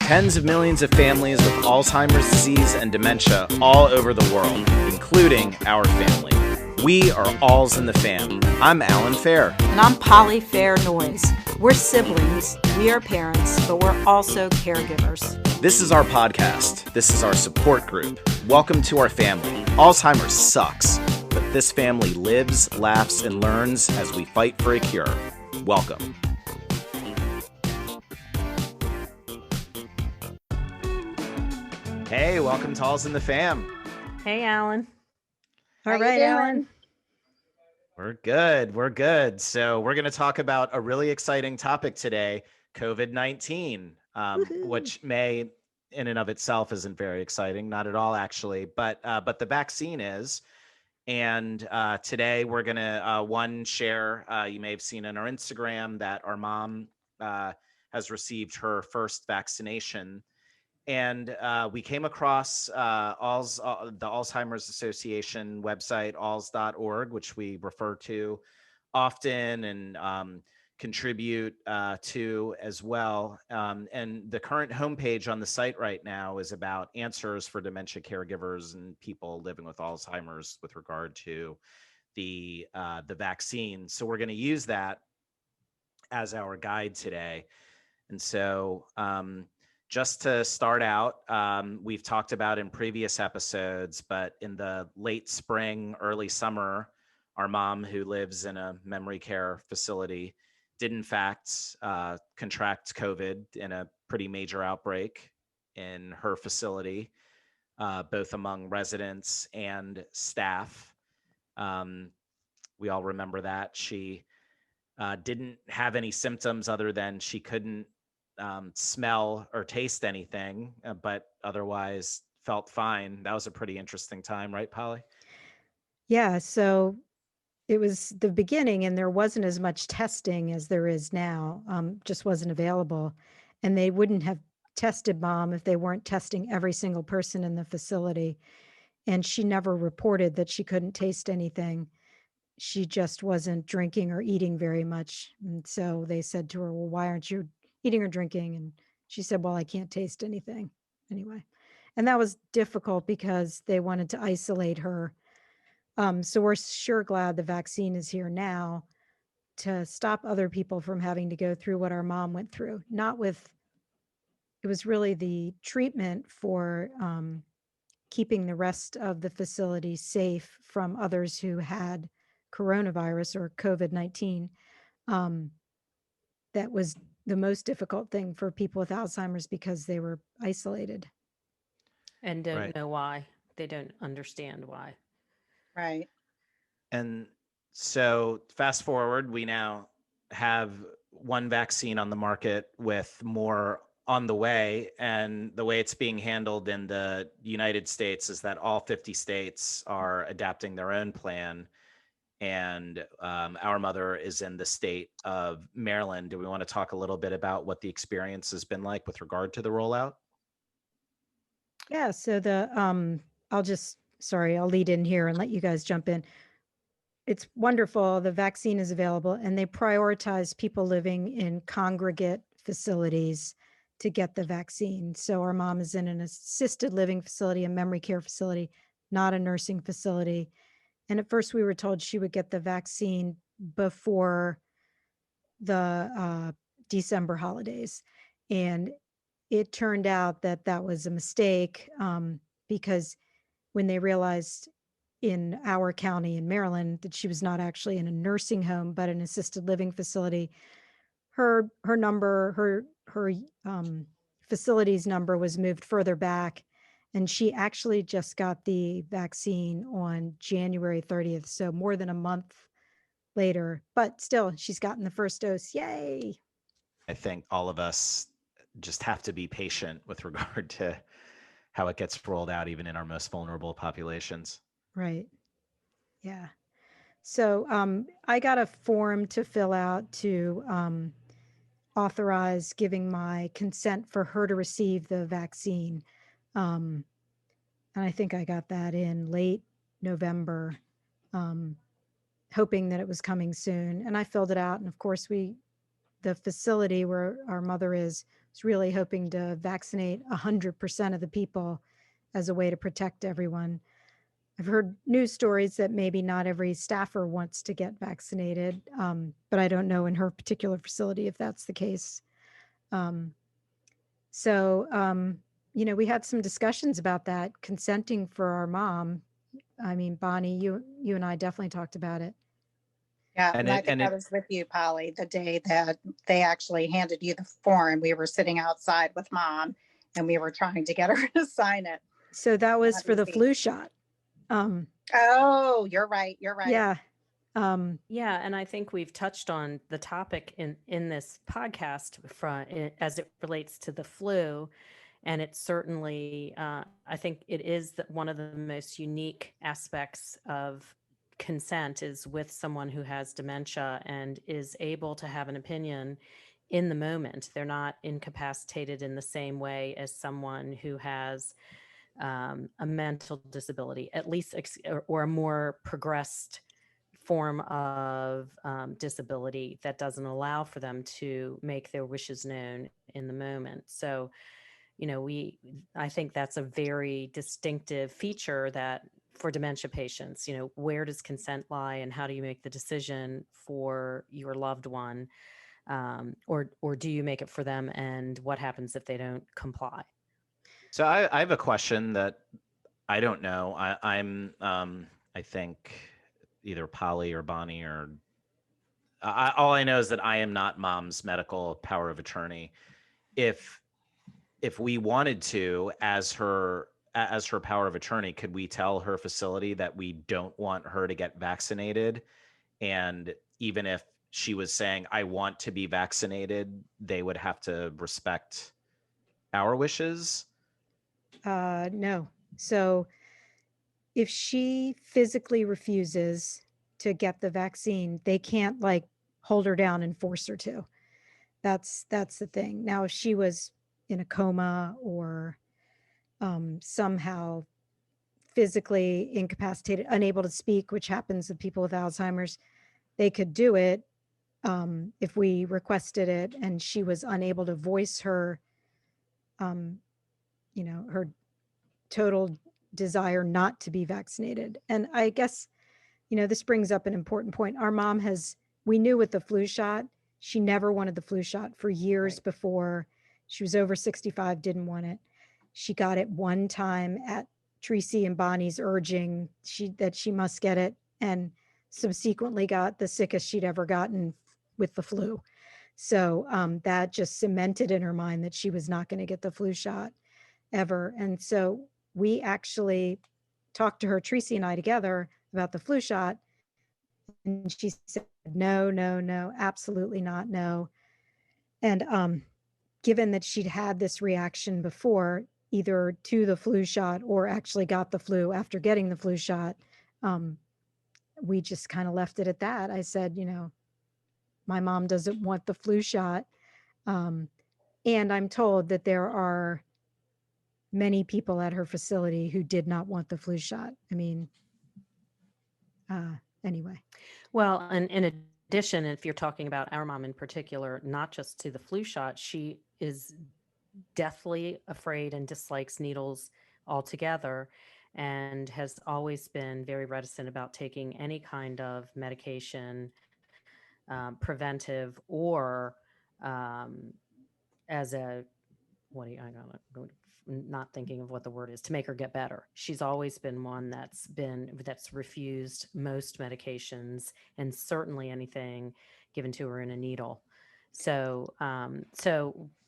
Tens of millions of families with Alzheimer's disease and dementia all over the world, including our family. We are Alls in the Fam. I'm Allan Fair. And I'm Poli Fair Noise. We're siblings, we are parents, but we're also caregivers. This is our podcast. This is our support group. Welcome to our family. Alzheimer's sucks, but this family lives, laughs, and learns as we fight for a cure. Welcome. Hey, welcome to Alls in the Fam. Hey, Allan. All right, Allan. We're good. So we're going to talk about a really exciting topic today, COVID-19, which may in and of itself isn't very exciting, not at all actually, but the vaccine is. And today we're going to share, you may have seen on our Instagram that our mom has received her first vaccination. And we came across the Alzheimer's Association website, alls.org, which we refer to often and contribute to as well. And the current homepage on the site right now is about answers for dementia caregivers and people living with Alzheimer's with regard to the vaccine. So we're going to use that as our guide today. And so just to start out, we've talked about in previous episodes, but in the late spring, early summer, our mom, who lives in a memory care facility, did in fact contract COVID in a pretty major outbreak in her facility, both among residents and staff. We all remember that. She didn't have any symptoms other than she couldn't smell or taste anything, but otherwise felt fine. That was a pretty interesting time, right, Poli? Yeah, so it was the beginning and there wasn't as much testing as there is now, just wasn't available. And they wouldn't have tested mom if they weren't testing every single person in the facility. And she never reported that she couldn't taste anything. She just wasn't drinking or eating very much. And so they said to her, well, why aren't you eating or drinking? And she said, well, I can't taste anything anyway. And that was difficult because they wanted to isolate her. So we're sure glad the vaccine is here now to stop other people from having to go through what our mom went through. It was really the treatment for keeping the rest of the facility safe from others who had coronavirus or COVID-19. That was the most difficult thing for people with Alzheimer's because they were isolated. And don't know why. They don't understand why. Right. And so fast forward, we now have one vaccine on the market with more on the way. And the way it's being handled in the United States is that all 50 states are adapting their own plan. And our mother is in the state of Maryland. Do we want to talk a little bit about what the experience has been like with regard to the rollout? Yeah, so I'll lead in here and let you guys jump in. It's wonderful. The vaccine is available and they prioritize people living in congregate facilities to get the vaccine. So our mom is in an assisted living facility, a memory care facility, not a nursing facility. And at first we were told she would get the vaccine before the December holidays. And it turned out that that was a mistake because when they realized in our county in Maryland that she was not actually in a nursing home, but an assisted living facility, her facility's number was moved further back. And she actually just got the vaccine on January 30th. So more than a month later, but still she's gotten the first dose. Yay. I think all of us just have to be patient with regard to how it gets rolled out, even in our most vulnerable populations. Right. Yeah. So I got a form to fill out to authorize giving my consent for her to receive the vaccine. And I think I got that in late November, hoping that it was coming soon. And I filled it out. And of course, the facility where our mother is is really hoping to vaccinate 100% of the people as a way to protect everyone. I've heard news stories that maybe not every staffer wants to get vaccinated, but I don't know in her particular facility if that's the case. We had some discussions about that, consenting for our mom. I mean, Bonnie, you and I definitely talked about it. Yeah, and I think I was with you, Polly, the day that they actually handed you the form. We were sitting outside with Mom, and we were trying to get her to sign it. So that was for the flu shot. Oh, you're right. You're right. Yeah. Yeah, and I think we've touched on the topic in this podcast as it relates to the flu, and it's certainly, I think it is one of the most unique aspects of consent is with someone who has dementia and is able to have an opinion in the moment. They're not incapacitated in the same way as someone who has a mental disability, at least, or a more progressed form of disability that doesn't allow for them to make their wishes known in the moment. So, I think that's a very distinctive feature that for dementia patients, where does consent lie and how do you make the decision for your loved one? Or do you make it for them, and what happens if they don't comply? So I have a question that I don't know. I think either Polly or Bonnie or all I know is that I am not Mom's medical power of attorney. If we wanted to, as her power of attorney, could we tell her facility that we don't want her to get vaccinated? And even if she was saying, I want to be vaccinated, they would have to respect our wishes? No. So if she physically refuses to get the vaccine, they can't hold her down and force her to. That's the thing. Now, if she was in a coma or somehow physically incapacitated, unable to speak, which happens with people with Alzheimer's, they could do it if we requested it and she was unable to voice her, her total desire not to be vaccinated. And I guess, this brings up an important point. Our mom we knew with the flu shot, she never wanted the flu shot for years before. She was over 65, didn't want it. She got it one time at Trissi and Boni's urging that she must get it, and subsequently got the sickest she'd ever gotten with the flu. So that just cemented in her mind that she was not going to get the flu shot ever. And so we actually talked to her, Trissi and I together, about the flu shot. And she said, no, absolutely not, no. And given that she'd had this reaction before, either to the flu shot or actually got the flu after getting the flu shot, we just kind of left it at that. I said, my mom doesn't want the flu shot. And I'm told that there are many people at her facility who did not want the flu shot. I mean, anyway. Well, and in addition, if you're talking about our mom in particular, not just to the flu shot, she is deathly afraid and dislikes needles altogether, and has always been very reticent about taking any kind of medication, preventive or as a, not thinking of what the word is, to make her get better. She's always been one that's refused most medications, and certainly anything given to her in a needle. So,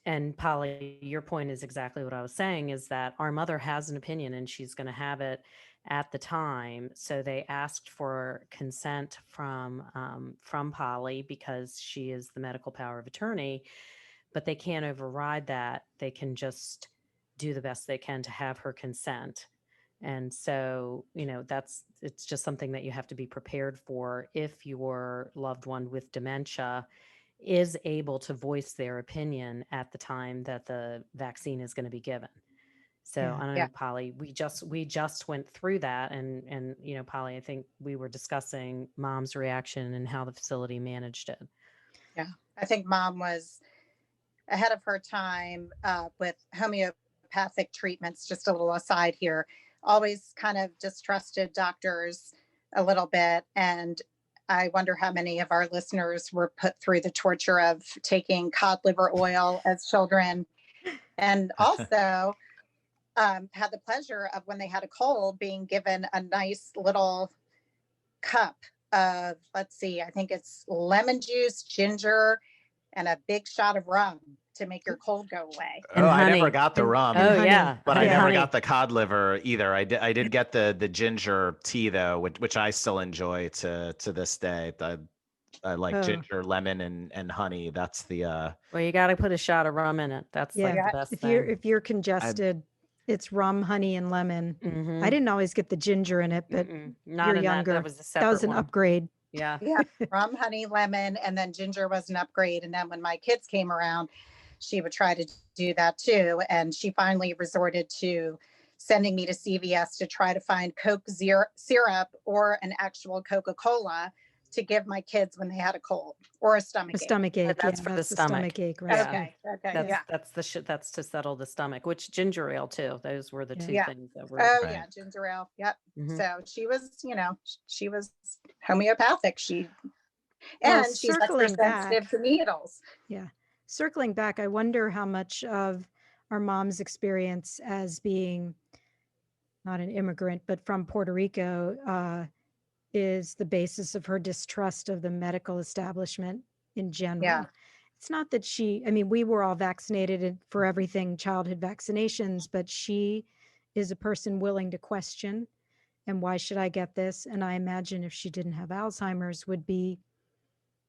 and Polly, your point is exactly what I was saying, is that our mother has an opinion and she's going to have it at the time. So they asked for consent from Polly because she is the medical power of attorney, but they can't override that. They can just do the best they can to have her consent. And so, it's just something that you have to be prepared for if your loved one with dementia is able to voice their opinion at the time that the vaccine is going to be given. So I don't know, Polly, we just went through that, and Polly, I think we were discussing Mom's reaction and how the facility managed it. Yeah, I think Mom was ahead of her time with homeopathic treatments. Just a little aside here, always kind of distrusted doctors a little bit. And I wonder how many of our listeners were put through the torture of taking cod liver oil as children. And also had the pleasure of, when they had a cold, being given a nice little cup of, let's see, I think it's lemon juice, ginger, and a big shot of rum to make your cold go away. Oh, I never got the rum. Oh, yeah. But I never got the cod liver either. I did get the ginger tea though, which I still enjoy to this day. I like ginger, lemon, and honey. That's the well, you got to put a shot of rum in it. That's like the best thing. If you're congested, it's rum, honey, and lemon. I didn't always get the ginger in it, but you're younger. That was a separate That was an upgrade. Yeah. Yeah. Rum, honey, lemon, and then ginger was an upgrade. And then when my kids came around, she would try to do that too. And she finally resorted to sending me to CVS to try to find Coke syrup or an actual Coca-Cola to give my kids when they had a cold or a stomach ache. Stomach ache. That's for the stomach ache, right? Okay. That's to settle the stomach, which ginger ale too. Those were the two things that were. Oh yeah, ginger ale. Yep. So she was, she was homeopathic. She's like sensitive to needles. Yeah. Circling back, I wonder how much of our mom's experience as being not an immigrant, but from Puerto Rico, is the basis of her distrust of the medical establishment in general. Yeah. It's not that we were all vaccinated for everything, childhood vaccinations, but she is a person willing to question, and why should I get this? And I imagine if she didn't have Alzheimer's, would be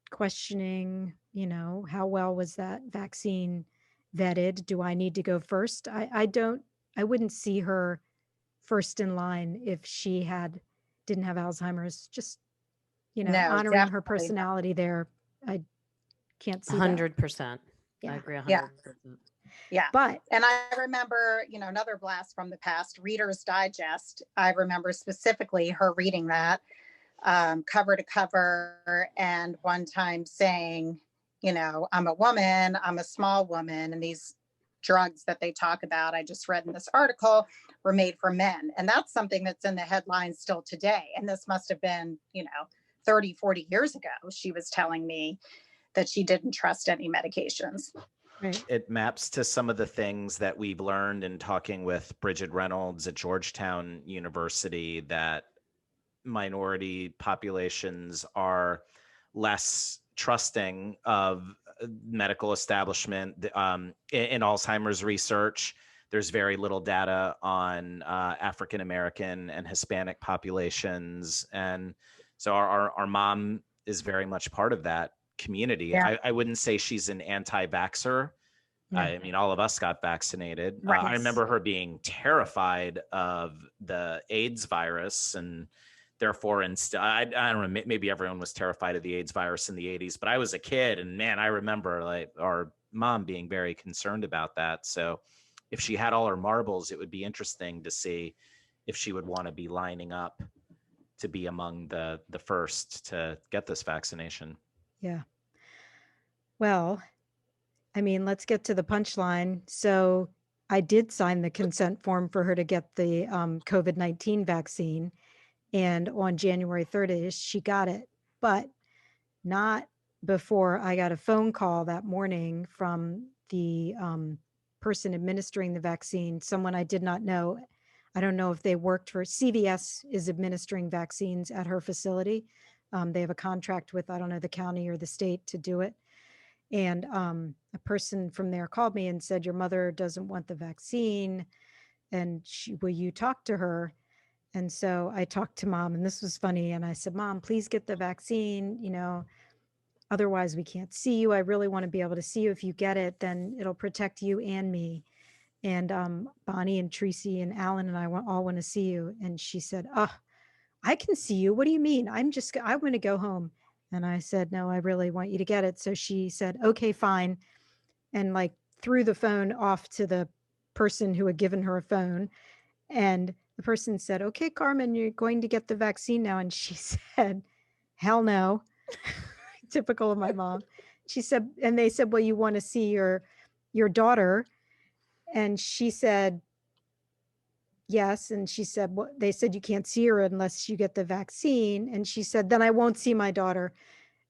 questioning, how well was that vaccine vetted? Do I need to go first? I wouldn't see her first in line if she didn't have Alzheimer's. Just, honoring her personality there. I can't see 100%. Yeah. I agree 100%. Yeah. But, and I remember, another blast from the past, Reader's Digest. I remember specifically her reading that cover to cover, and one time saying, I'm a woman, I'm a small woman, and these drugs that they talk about, I just read in this article, were made for men. And that's something that's in the headlines still today. And this must have been, 30, 40 years ago. She was telling me that she didn't trust any medications. right. It maps to some of the things that we've learned in talking with Bridget Reynolds at Georgetown University, that minority populations are less trusting of medical establishment. In Alzheimer's research, there's very little data on African American and Hispanic populations, and so our mom is very much part of that community. Yeah. I wouldn't say she's an anti-vaxxer. No. I mean, all of us got vaccinated. Right. I remember her being terrified of the AIDS virus, and therefore, I don't know, maybe everyone was terrified of the AIDS virus in the 80s, but I was a kid, and man, I remember like our mom being very concerned about that. So if she had all her marbles, it would be interesting to see if she would want to be lining up to be among the first to get this vaccination. Yeah. Well, let's get to the punchline. So I did sign the consent form for her to get the COVID-19 vaccine. And on January 30th, she got it, but not before I got a phone call that morning from the person administering the vaccine, someone I did not know. I don't know if they worked for CVS is administering vaccines at her facility. They have a contract with, I don't know, the county or the state to do it. And a person from there called me and said, your mother doesn't want the vaccine. And will you talk to her? And so I talked to mom, and this was funny. And I said, Mom, please get the vaccine. Otherwise we can't see you. I really want to be able to see you. If you get it, then it'll protect you and me. And Bonnie and Trissi and Allan and I all want to see you. And she said, I can see you. What do you mean? I want to go home. And I said, no, I really want you to get it. So she said, okay, fine. And like threw the phone off to the person who had given her a phone. And the person said, okay, Carmen, you're going to get the vaccine now. And she said, hell no. Typical of my mom. She said, and they said, well, you want to see your your daughter? And she said, yes. And she said, well, they said you can't see her unless you get the vaccine. And she said, then I won't see my daughter.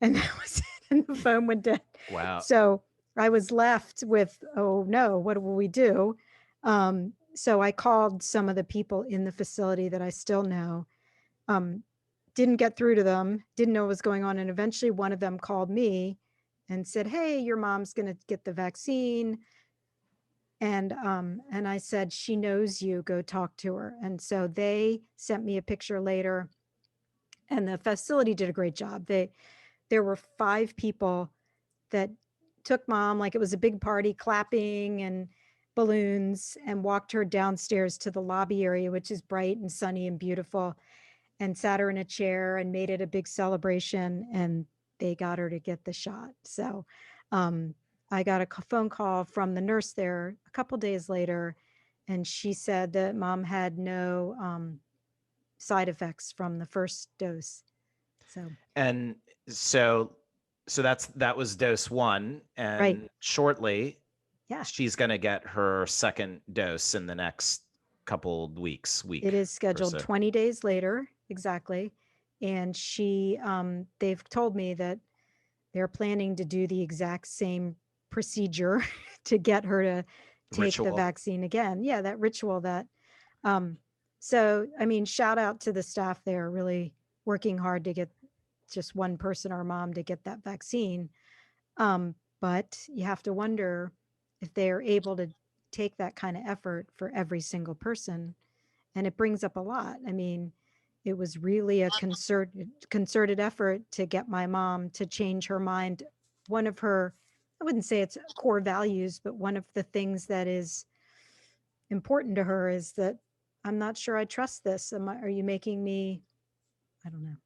And that was it. And the phone went dead. Wow. So I was left with, oh no, what will we do? So I called some of the people in the facility that I still know. Didn't get through to them, didn't know what was going on. And eventually one of them called me and said, hey, your mom's going to get the vaccine. And I said, she knows you, go talk to her. And so they sent me a picture later, and the facility did a great job. There were 5 people that took mom, like it was a big party, clapping and balloons, and walked her downstairs to the lobby area, which is bright and sunny and beautiful, and sat her in a chair and made it a big celebration. And they got her to get the shot. So I got a phone call from the nurse there a couple days later, and she said that mom had no side effects from the first dose. So And so that was dose 1, and Right. shortly yeah, she's going to get her second dose in the next couple week it is or scheduled so. 20 days later, exactly. And she, they've told me that they're planning to do the exact same procedure to get her to take the Ritual. vaccine again. Yeah, that ritual that, so, I mean, shout out to the staff there, really working hard to get just one person or mom to get that vaccine. But you have to wonder if they're able to take that kind of effort for every single person. And it brings up a lot. I mean, it was really a concerted effort to get my mom to change her mind. One of her, I wouldn't say it's core values, but one of the things that is important to her is that I'm not sure I trust this. Are you making me, I don't know,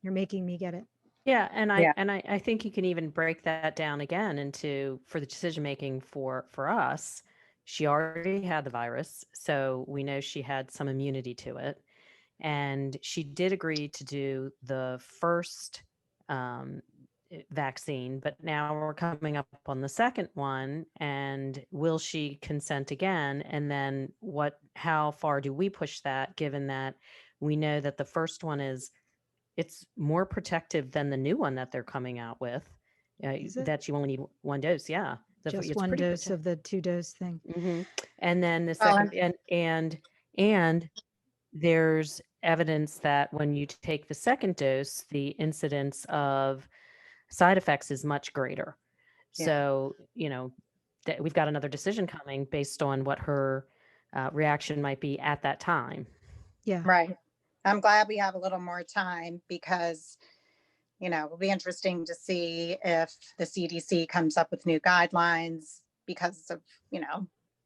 you're making me get it. Yeah, and Yeah. I think you can even break that down again into, for the decision making for us, she already had the virus, so we know she had some immunity to it, and she did agree to do the first vaccine, but now we're coming up on the second one, and will she consent again? And then how far do we push that, given that we know that the first one it's more protective than the new one that they're coming out with, Is it? that you only need 1 dose. Yeah. Just It's one pretty dose of the 2-dose thing. And then the Well, second, and there's evidence that when you take the second dose, the incidence of side effects is much greater. Yeah. So, that we've got another decision coming based on what her reaction might be at that time. Yeah. Right. I'm glad we have a little more time because, it'll be interesting to see if the CDC comes up with new guidelines because of,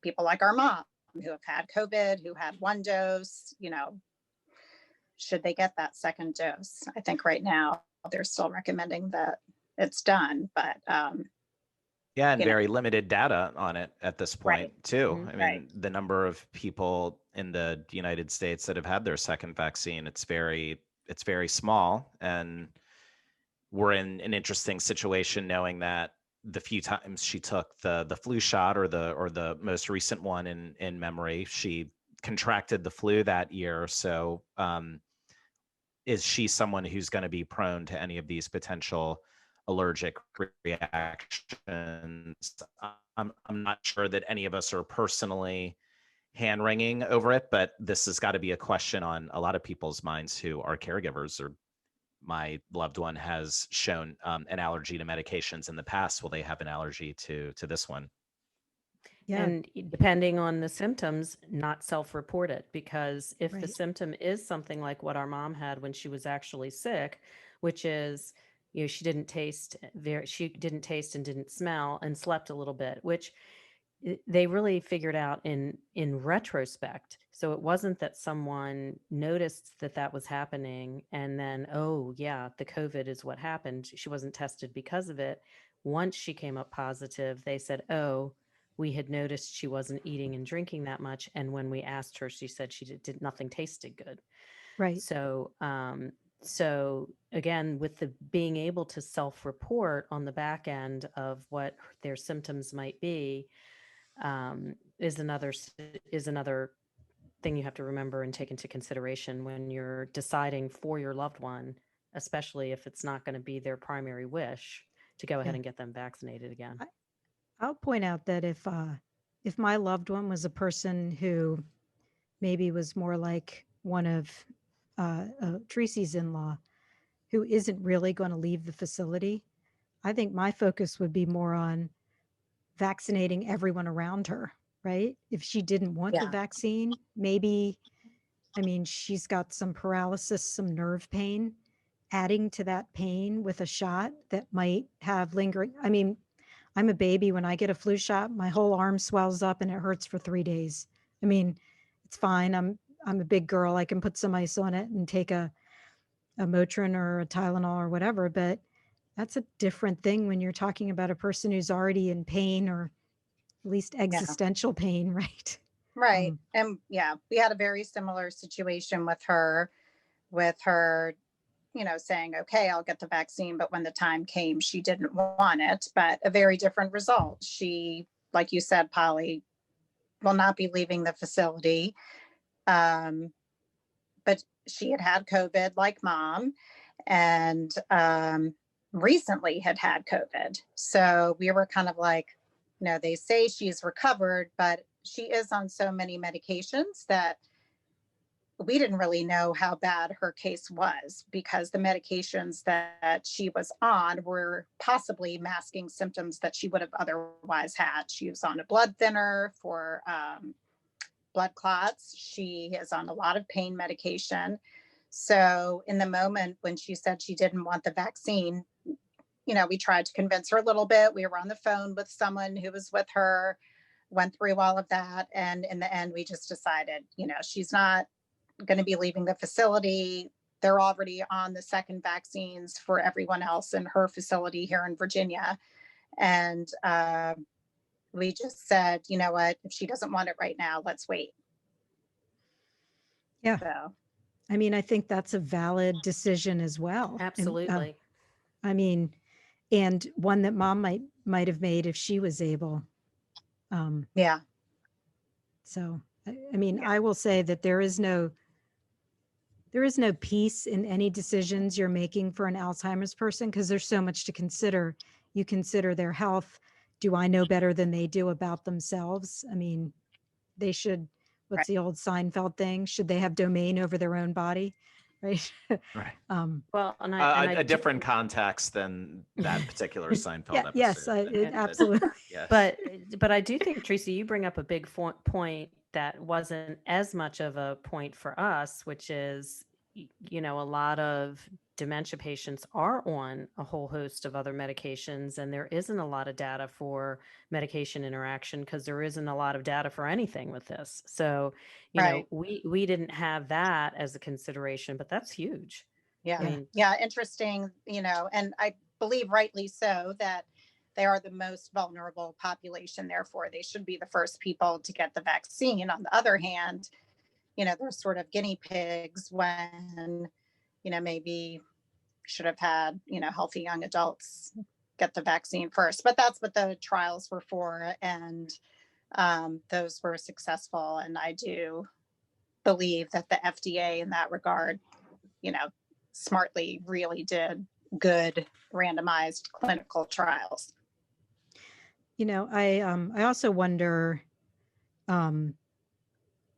people like our mom who have had COVID, who had 1 dose, should they get that second dose? I think right now they're still recommending that it's done, but Yeah, and you know. very limited data on it at this point Right. too. Mhm. I mean, Right. the number of people in the United States that have had their second vaccine, it's very small, and we're in an interesting situation knowing that the few times she took the flu shot or the most recent one in memory, she contracted the flu that year. So is she someone who's going to be prone to any of these potential allergic reactions? I'm not sure that any of us are personally hand wringing over it, but this has got to be a question on a lot of people's minds who are caregivers, or my loved one has shown an allergy to medications in the past. Will they have an allergy to this one? Yeah. And depending on the symptoms, not self-report it, because if the Right. symptom is something like what our mom had when she was actually sick, which is, she didn't taste and didn't smell and slept a little bit, which they really figured out in retrospect. So it wasn't that someone noticed that was happening and then, oh yeah, the COVID is what happened. She wasn't tested because of it. Once she came up positive, they said, oh, we had noticed she wasn't eating and drinking that much, and when we asked her, she said she did nothing tasted good. Right. So So again, with the being able to self-report on the back end of what their symptoms might be, is another thing you have to remember and take into consideration when you're deciding for your loved one, especially if it's not going to be their primary wish to go ahead Yeah. and get them vaccinated again. I'll point out that if my loved one was a person who maybe was more like one of Tracy's in-law, who isn't really going to leave the facility, I think my focus would be more on vaccinating everyone around her, right? If she didn't want the Yeah. vaccine, maybe, I mean, she's got some paralysis, some nerve pain, adding to that pain with a shot that might have lingering. I mean, I'm a baby. When I get a flu shot, my whole arm swells up and it hurts for 3 days. I mean, it's fine. I'm a big girl. I can put some ice on it and take a Motrin or a Tylenol or whatever, but that's a different thing when you're talking about a person who's already in pain or at least Yeah. existential pain, right? Right. And yeah, we had a very similar situation with her, saying, okay, I'll get the vaccine. But when the time came, she didn't want it, but a very different result. She, like you said, Polly, will not be leaving the facility. But she had COVID like mom, and recently had COVID. So we were kind of like, they say she's recovered, but she is on so many medications that we didn't really know how bad her case was, because the medications that she was on were possibly masking symptoms that she would have otherwise had. She was on a blood thinner for blood clots. She is on a lot of pain medication. So in the moment when she said she didn't want the vaccine, we tried to convince her a little bit. We were on the phone with someone who was with her, went through all of that. And in the end, we just decided, she's not going to be leaving the facility. They're already on the second vaccines for everyone else in her facility here in Virginia. And we just said, you know what, if she doesn't want it right now, let's wait. Yeah. So, I mean, I think that's a valid decision as well. And, Absolutely. I mean, and one that mom might have made if she was able. yeah. So, I mean, Yeah. I will say that there is no peace in any decisions you're making for an Alzheimer's person, because there's so much to consider. You consider their health. Do I know better than they do about themselves? I mean, they should, what's the old Seinfeld thing? Should they have domain over their own body? Right. Right. Well, and I A different context than that particular Seinfeld Yeah, episode. yes, absolutely. Yes. But I do think, Tracy, you bring up a big point that wasn't as much of a point for us, which is, a lot of dementia patients are on a whole host of other medications, and there isn't a lot of data for medication interaction because there isn't a lot of data for anything with this. So, we didn't have that as a consideration, but that's huge. Yeah. I mean, Interesting, and I believe rightly so that they are the most vulnerable population. Therefore, they should be the first people to get the vaccine. On the other hand, they're sort of guinea pigs when, maybe should have had, healthy young adults get the vaccine first. But that's what the trials were for. And those were successful. And I do believe that the FDA in that regard, smartly really did good randomized clinical trials. I also wonder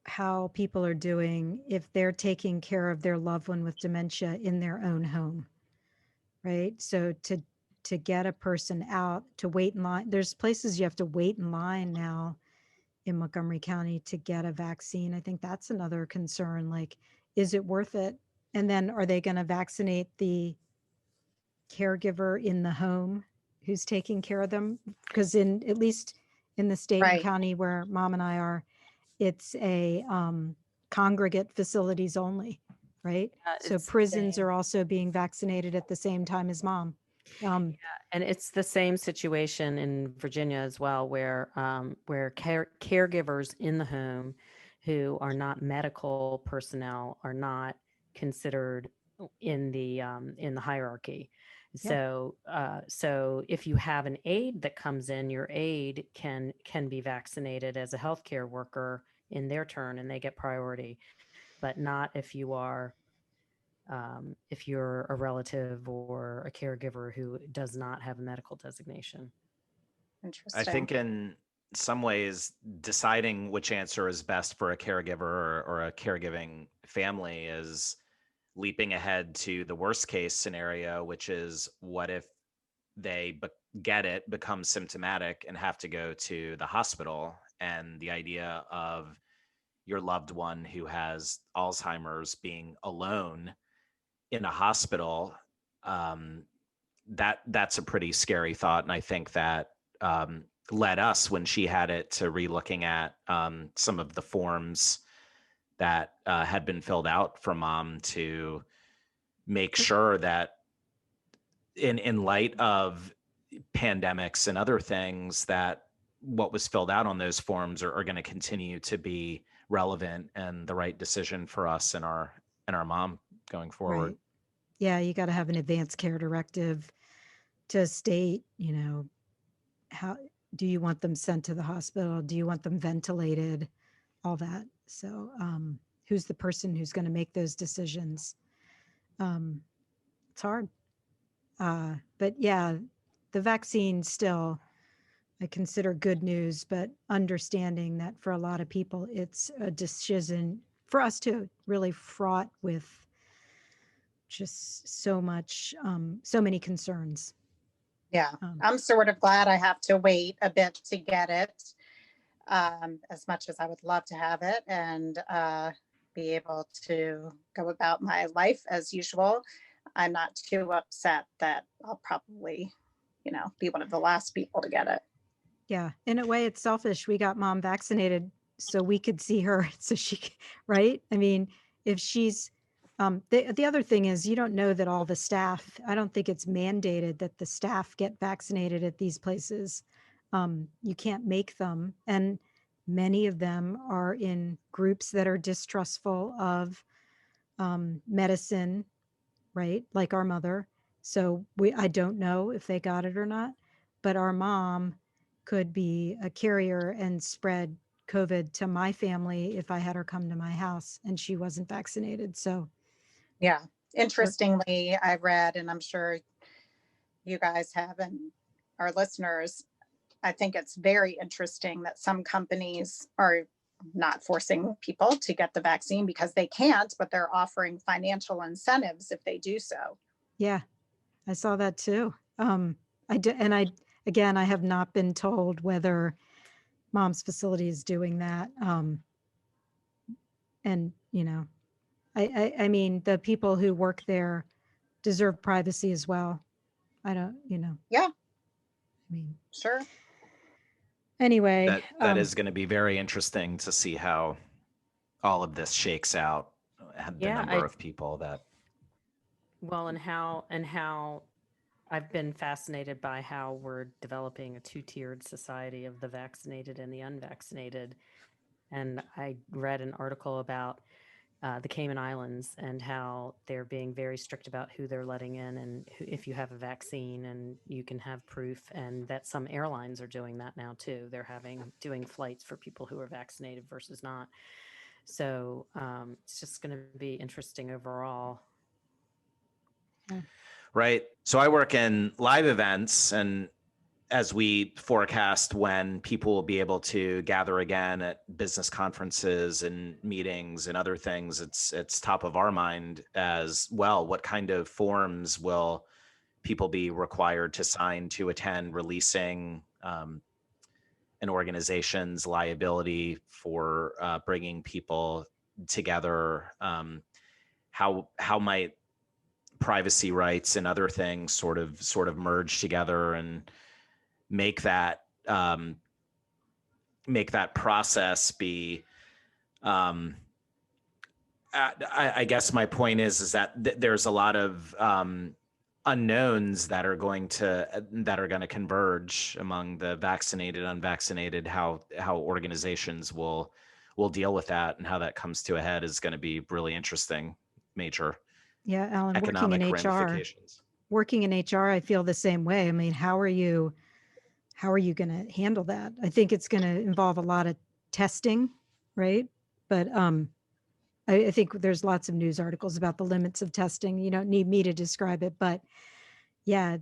how people are doing if they're taking care of their loved one with dementia in their own home, right? So to get a person out to wait in line, there's places you have to wait in line now in Montgomery County to get a vaccine. I think that's another concern. Like, is it worth it? And then are they going to vaccinate the caregiver in the home who's taking care of them? Because at least in the state and county where mom and I are, it's a congregate facilities only, right? So prisons are also being vaccinated at the same time as mom. And it's the same situation in Virginia as well, where caregivers in the home who are not medical personnel are not considered in the hierarchy. Yeah. So if you have an aide that comes in, your aide can be vaccinated as a healthcare worker in their turn, and they get priority, but not if you're a relative or a caregiver who does not have a medical designation. I Interesting. think in some ways, deciding which answer is best for a caregiver or a caregiving family is leaping ahead to the worst case scenario, which is what if they get it, become symptomatic, and have to go to the hospital. And the idea of your loved one who has Alzheimer's being alone in a hospital, that's a pretty scary thought. And I think that led us, when she had it, to relooking at some of the forms that had been filled out for mom to make sure that in light of pandemics and other things, that what was filled out on those forms are going to continue to be relevant and the right decision for us and our mom going forward. Right. Yeah, you got to have an advanced care directive to state, how do you want them sent to the hospital? Do you want them ventilated? All that. So, who's the person who's going to make those decisions? It's hard. But yeah, the vaccine still, I consider good news, but understanding that for a lot of people, it's a decision for us too, really fraught with just so much, so many concerns. Yeah, I'm sort of glad I have to wait a bit to get it, as much as I would love to have it and be able to go about my life as usual. I'm not too upset that I'll probably, be one of the last people to get it. Yeah, in a way, it's selfish. We got mom vaccinated so we could see her, so she, right? I mean, if she's, the other thing is, you don't know that all the staff, I don't think it's mandated that the staff get vaccinated at these places. You can't make them. And many of them are in groups that are distrustful of medicine, right? Like our mother. So I don't know if they got it or not, but our mom could be a carrier and spread COVID to my family if I had her come to my house and she wasn't vaccinated. So yeah, interestingly, I read, and I'm sure you guys have, and our listeners, I think it's very interesting that some companies are not forcing people to get the vaccine because they can't, but they're offering financial incentives if they do so. Yeah, I saw that too. Again, I have not been told whether mom's facility is doing that. And I mean, the people who work there deserve privacy as well. I don't, Yeah, I mean, sure. anyway, That is going to be very interesting to see how all of this shakes out. The number of people that. Well, and how I've been fascinated by how we're developing a two-tiered society of the vaccinated and the unvaccinated. And I read an article about the Cayman Islands and how they're being very strict about who they're letting in and if you have a vaccine and you can have proof, and that some airlines are doing that now too. They're doing flights for people who are vaccinated versus not. So it's just going to be interesting overall. Right. So I work in live events, and as we forecast when people will be able to gather again at business conferences and meetings and other things, it's top of our mind as well. What kind of forms will people be required to sign to attend, releasing an organization's liability for bringing people together? How might privacy rights and other things sort of merge together and make that process be I guess my point is that there's a lot of unknowns that are going to converge among the vaccinated, unvaccinated. How organizations will deal with that and how that comes to a head is going to be really interesting. Major. Yeah, Alan, economic ramifications. working in HR, I feel the same way. I mean, how are you going to handle that? I think it's going to involve a lot of testing, right? But I think there's lots of news articles about the limits of testing. You don't need me to describe it, but yeah,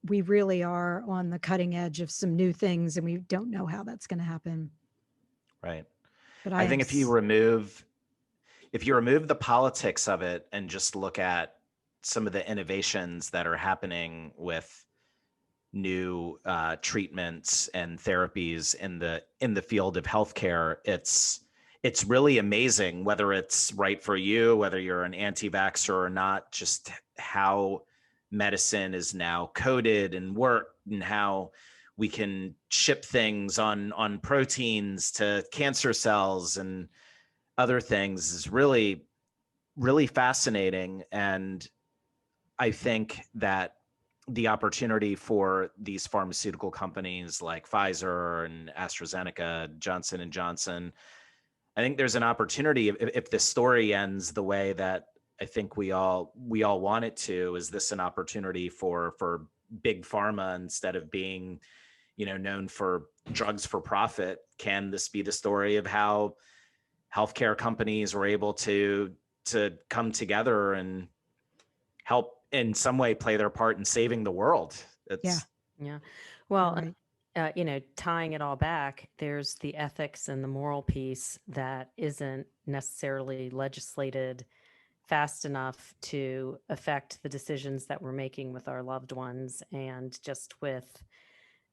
we really are on the cutting edge of some new things, and we don't know how that's going to happen. Right. But I think if you remove the politics of it and just look at some of the innovations that are happening with new treatments and therapies in the field of healthcare, it's really amazing, whether it's right for you, whether you're an anti-vaxxer or not, just how medicine is now coded and worked, and how we can ship things on proteins to cancer cells and other things is really, really fascinating. And I think that the opportunity for these pharmaceutical companies like Pfizer and AstraZeneca, Johnson and Johnson, I think there's an opportunity if this story ends the way that I think we all want it to. Is this an opportunity for big pharma, instead of being, known for drugs for profit? Can this be the story of how healthcare companies were able to come together and help in some way play their part in saving the world? Yeah. Well, right. Tying it all back, there's the ethics and the moral piece that isn't necessarily legislated fast enough to affect the decisions that we're making with our loved ones. And just with,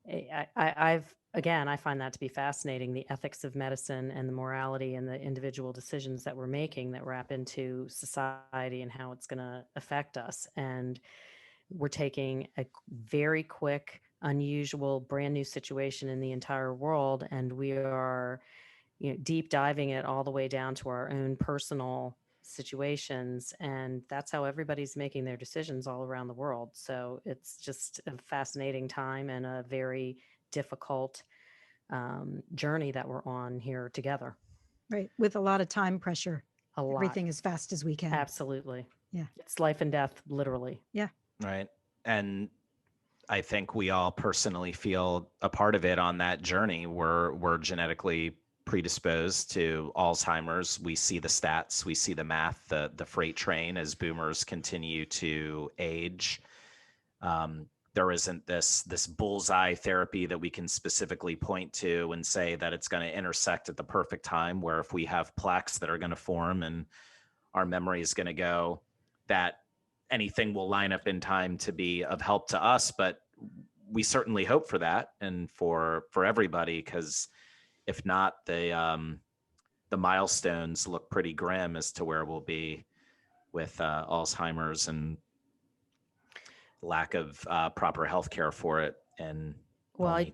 I find that to be fascinating, the ethics of medicine and the morality and the individual decisions that we're making that wrap into society and how it's going to affect us. And we're taking a very quick, unusual, brand new situation in the entire world, and we are, deep diving it all the way down to our own personal situations, and that's how everybody's making their decisions all around the world. So it's just a fascinating time and a very difficult journey that we're on here together. Right. With a lot of time pressure. A lot. Everything as fast as we can. Absolutely. Yeah. It's life and death, literally. Yeah. Right. And I think we all personally feel a part of it on that journey. We're genetically predisposed to Alzheimer's. We see the stats, we see the math, the freight train as boomers continue to age. There isn't this bullseye therapy that we can specifically point to and say that it's going to intersect at the perfect time, where if we have plaques that are going to form and our memory is going to go, that anything will line up in time to be of help to us. But we certainly hope for that and for everybody, because if not, the milestones look pretty grim as to where we'll be with Alzheimer's and lack of proper health care for it. And well,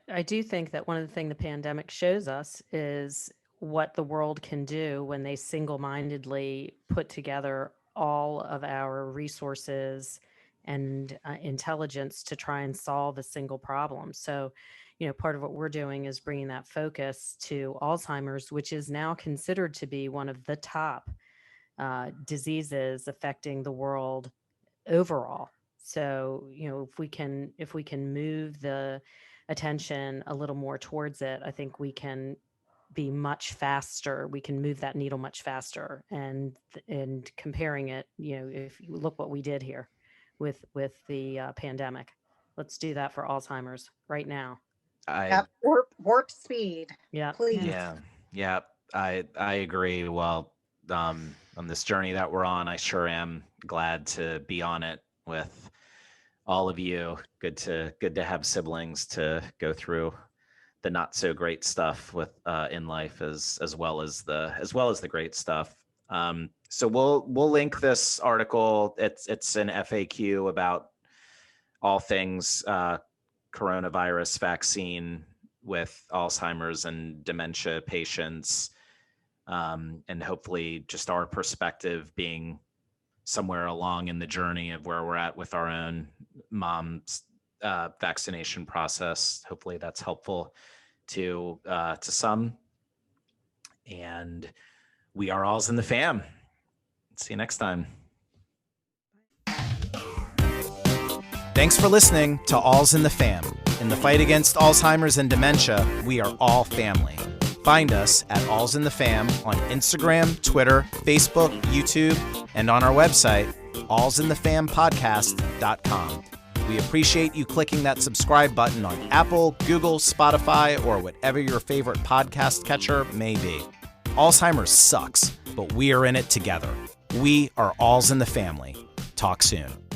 I do think that one of the things the pandemic shows us is what the world can do when they single-mindedly put together all of our resources and intelligence to try and solve a single problem. So, part of what we're doing is bringing that focus to Alzheimer's, which is now considered to be one of the top diseases affecting the world overall. So, if we can move the attention a little more towards it, I think we can be much faster. We can move that needle much faster. And comparing it, if you look what we did here with the pandemic, let's do that for Alzheimer's right now. Warp speed. Yeah. Please. Yeah. I agree. Well, on this journey that we're on, I sure am glad to be on it with all of you. Good to have siblings to go through the not so great stuff with in life as well as the great stuff. So we'll link this article. It's an FAQ about all things coronavirus vaccine with Alzheimer's and dementia patients, and hopefully just our perspective being somewhere along in the journey of where we're at with our own mom's vaccination process. Hopefully that's helpful to some. And we are alls in the fam. See you next time. Thanks for listening to All's in the Fam. In the fight against Alzheimer's and dementia, we are all family. Find us at All's in the Fam on Instagram, Twitter, Facebook, YouTube, and on our website, allsinthefampodcast.com. We appreciate you clicking that subscribe button on Apple, Google, Spotify, or whatever your favorite podcast catcher may be. Alzheimer's sucks, but we are in it together. We are All's in the Family. Talk soon.